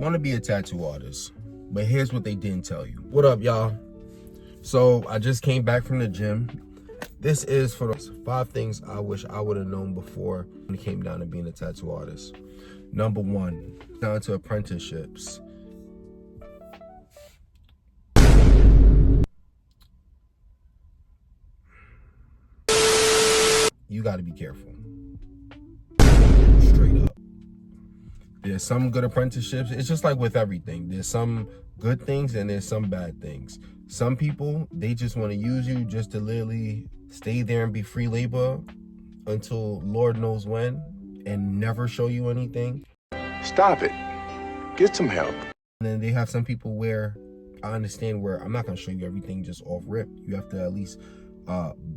want to be a tattoo artist, but here's what they didn't tell you. What up, y'all? So I just came back from the gym. This is for those 5 things I wish I would have known before when it came down to being a tattoo artist. Number 1, down to apprenticeships. You got to be careful. Straight up. There's some good apprenticeships. It's just like with everything. There's some good things and there's some bad things. Some people, they just want to use you just to literally stay there and be free labor until Lord knows when and never show you anything. Stop it. Get some help. And then they have some people where I understand where I'm not going to show you everything just off rip. You have to at least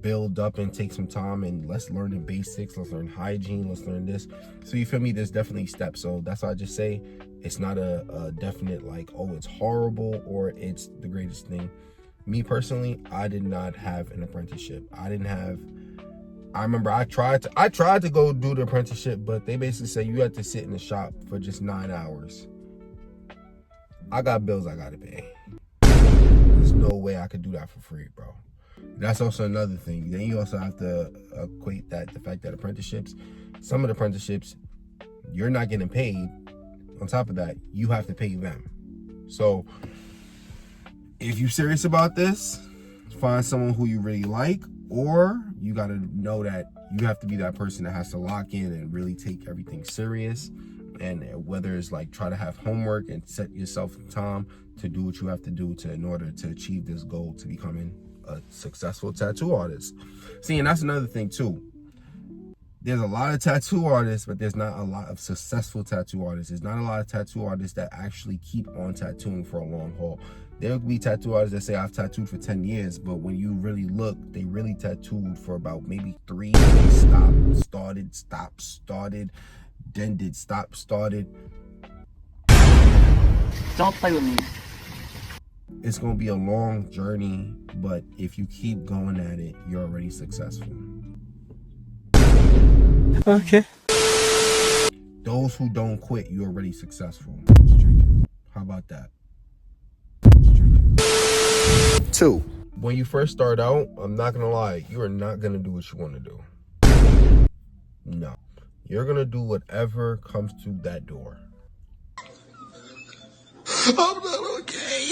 build up and take some time, and let's learn the basics. Let's learn hygiene. Let's learn this. So you feel me? There's definitely steps. So that's why I just say it's not a definite like, oh, it's horrible or it's the greatest thing. Me personally, I did not have an apprenticeship. I remember I tried to go do the apprenticeship, but they basically say you have to sit in the shop for just 9 hours. I got bills I gotta pay. There's no way I could do that for free, bro. That's also another thing. Then you also have to equate that the fact that apprenticeships, some of the apprenticeships, you're not getting paid. On top of that, you have to pay them. So if you're serious about this, find someone who you really like, or you got to know that you have to be that person that has to lock in and really take everything serious. And whether it's like try to have homework and set yourself time to do what you have to do in order to achieve this goal to becoming a successful tattoo artist. See, and that's another thing too. There's a lot of tattoo artists, but there's not a lot of successful tattoo artists. There's not a lot of tattoo artists that actually keep on tattooing for a long haul. There will be tattoo artists that say I've tattooed for 10 years, but when you really look, they really tattooed for about maybe 3. Stopped, started, stopped, started, then did stop, started. Don't play with me. It's going to be a long journey, but if you keep going at it, you're already successful. Okay. Those who don't quit, you're already successful. How about that? 2, when you first start out, I'm not going to lie, you are not going to do what you want to do. No. You're going to do whatever comes through that door. I'm not okay.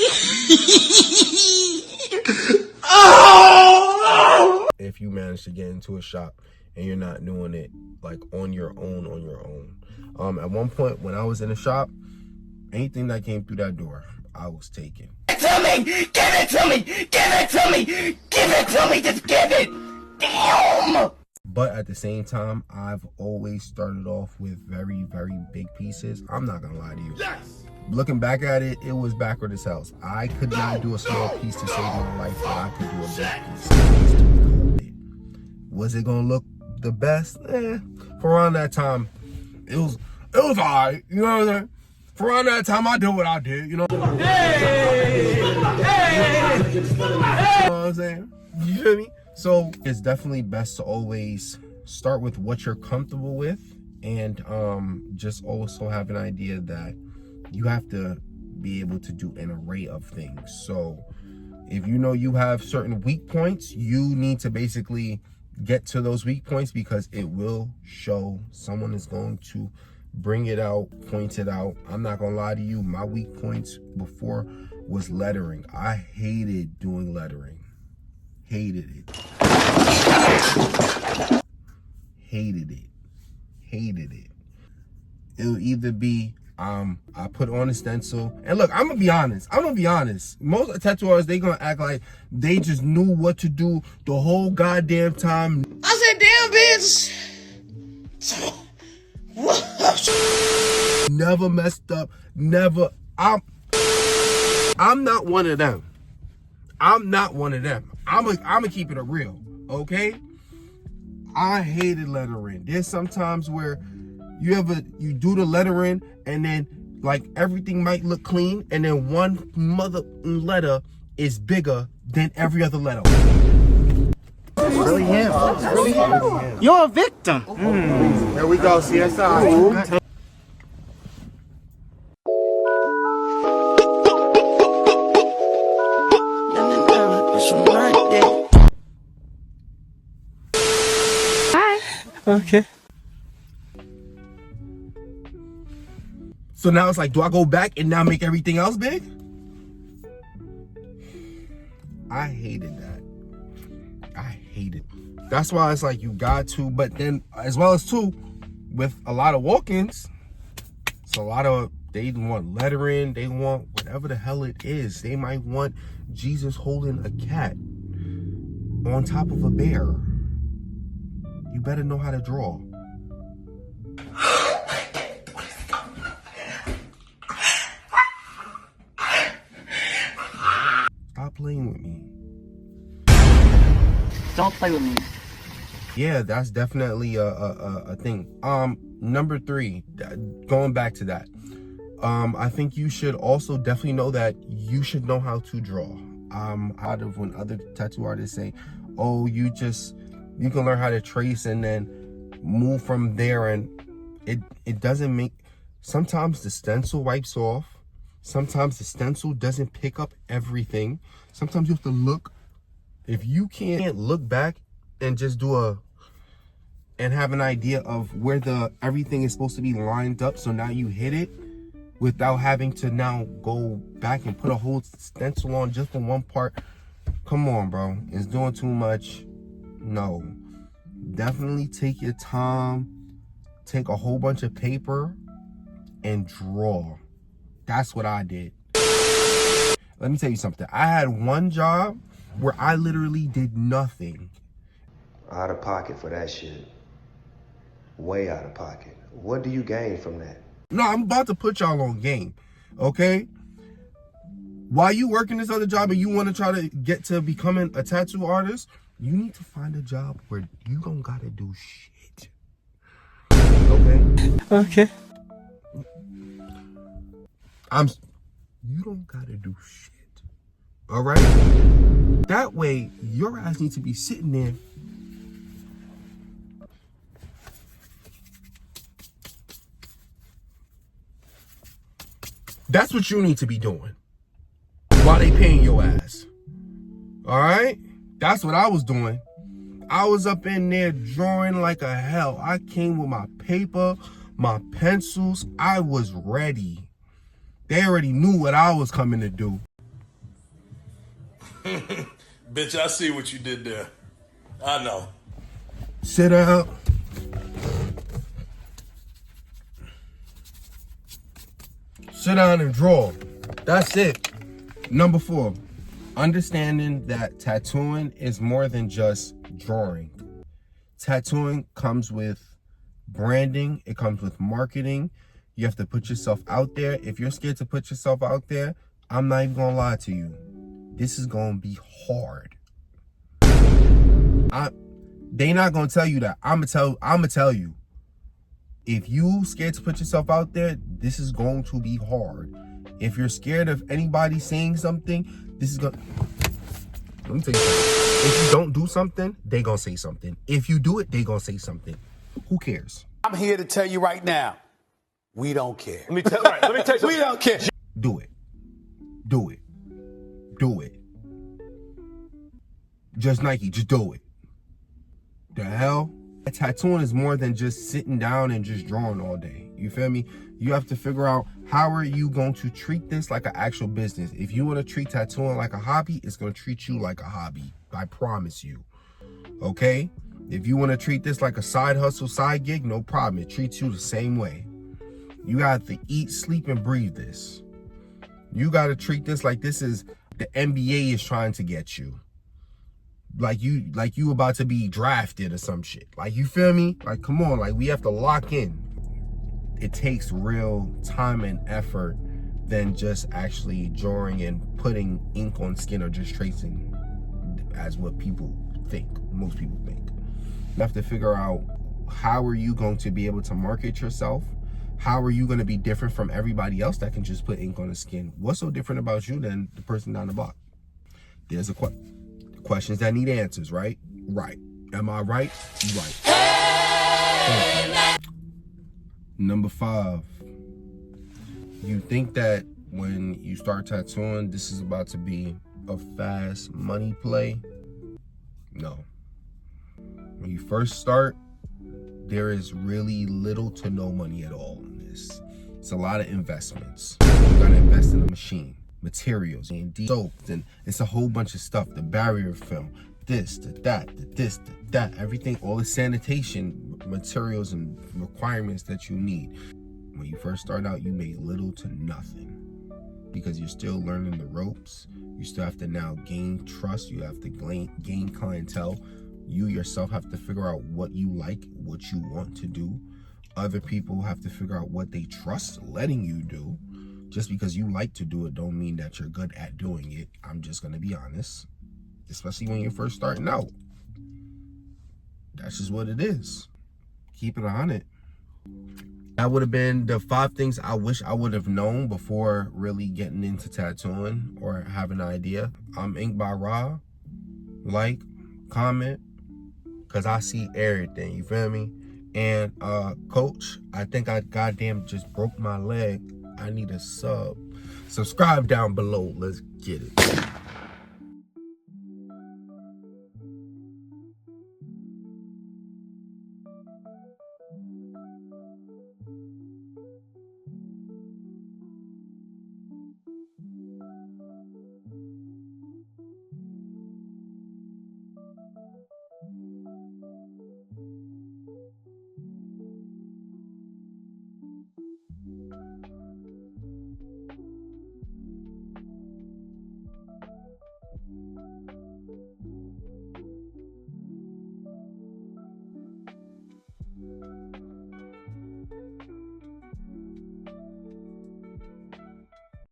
Oh! If you manage to get into a shop and you're not doing it like on your own. At one point when I was in a shop, anything that came through that door, I was taking. Give it to me! Just give it! Damn! But at the same time, I've always started off with very, very big pieces. I'm not gonna lie to you. Yes! Looking back at it, it was backward as hell. I could not do a small piece to save my life, but I could do a big piece. Was it gonna look the best? For around that time, it was alright. You know what I'm saying? For around that time, I did what I did. You know? Hey! You know what I'm saying? You feel me? So it's definitely best to always start with what you're comfortable with, and just also have an idea that you have to be able to do an array of things. So if you know you have certain weak points, you need to basically get to those weak points, because it will show. Someone is going to bring it out, point it out. I'm not gonna lie to you, my weak points before was lettering. I hated doing lettering. Hated it. It'll either be I put on a stencil, and look, I'm gonna be honest. Most tattoo artists, they gonna act like they just knew what to do the whole goddamn time. I said, damn, bitch. Never messed up. Never. I'm not one of them. I'm gonna keep it a real, okay? I hated lettering. There's sometimes where you do the lettering and then like everything might look clean, and then one mother letter is bigger than every other letter. It's really him. You're a victim. There we go, CSI. Okay. So now it's like, do I go back and now make everything else big? I hated that. I hate it. That's why it's like you got to, but then as well as too, with a lot of walk-ins, it's a lot of, they want lettering, they want whatever the hell it is. They might want Jesus holding a cat on top of a bear. You better know how to draw. Stop playing with me. Don't play with me. Yeah, that's definitely a thing. Number 3, going back to that. I think you should also definitely know that you should know how to draw. Out of when other tattoo artists say, oh, you can learn how to trace and then move from there, and it doesn't make, sometimes the stencil wipes off, sometimes the stencil doesn't pick up everything, sometimes you have to look. If you can't look back and just and have an idea of where everything is supposed to be lined up, so now you hit it without having to now go back and put a whole stencil on just for one part. Come on, bro. It's doing too much. No. Definitely take your time. Take a whole bunch of paper and draw. That's what I did. Let me tell you something. I had one job where I literally did nothing. Out of pocket for that shit. Way out of pocket. What do you gain from that? No, I'm about to put y'all on game, okay? While you working this other job and you want to try to get to becoming a tattoo artist, you need to find a job where you don't gotta do shit. Okay? Okay. You don't gotta do shit. All right? That way, your ass needs to be sitting there. That's what you need to be doing while they paying your ass. All right? That's what I was doing. I was up in there drawing like a hell. I came with my paper, my pencils. I was ready. They already knew what I was coming to do. Bitch, I see what you did there. I know. Sit down. Sit down and draw. That's it. Number 4, understanding that tattooing is more than just drawing. Tattooing comes with branding. It comes with marketing. You have to put yourself out there. If you're scared to put yourself out there, I'm not even gonna lie to you. This is gonna be hard. They not gonna tell you that. I'ma tell you. If you scared to put yourself out there, this is going to be hard. If you're scared of anybody saying something, this is gonna, let me tell you something. If you don't do something, they gonna say something. If you do it, they gonna say something. Who cares? I'm here to tell you right now, we don't care. Let me tell you something. We don't care. Do it. Do it. Do it. Just Nike, just do it. The hell? Tattooing is more than just sitting down and just drawing all day. You feel me? You have to figure out, how are you going to treat this like an actual business? If you want to treat tattooing like a hobby, it's going to treat you like a hobby. I promise you. Okay? If you want to treat this like a side hustle, side gig, no problem. It treats you the same way. You got to eat, sleep, and breathe this. You got to treat this like this is the NBA is trying to get you. Like you about to be drafted or some shit. Like, you feel me? Like, come on, like, we have to lock in. It takes real time and effort than just actually drawing and putting ink on skin or just tracing, as what people think, most people think. You have to figure out, how are you going to be able to market yourself? How are you going to be different from everybody else that can just put ink on the skin? What's so different about you than the person down the block? There's a questions that need answers, right? Right. Am I right? Right. Number 5. You think that when you start tattooing, this is about to be a fast money play? No. When you first start, there is really little to no money at all in this. It's a lot of investments. You gotta invest in a machine, materials, and soap, and it's a whole bunch of stuff. The barrier film, this, that, everything, all the sanitation materials and requirements that you need. When you first start out, you make little to nothing because you're still learning the ropes. You still have to now gain trust. You have to gain clientele. You yourself have to figure out what you like, what you want to do. Other people have to figure out what they trust letting you do. Just because you like to do it don't mean that you're good at doing it. I'm just gonna be honest. Especially when you're first starting out. That's just what it is. Keep it on it. That would have been the 5 things I wish I would have known before really getting into tattooing or having an idea. I'm Inkedbyrahh. Like, comment, because I see everything, you feel me? And coach, I think I goddamn just broke my leg. I need a sub. Subscribe down below. Let's get it.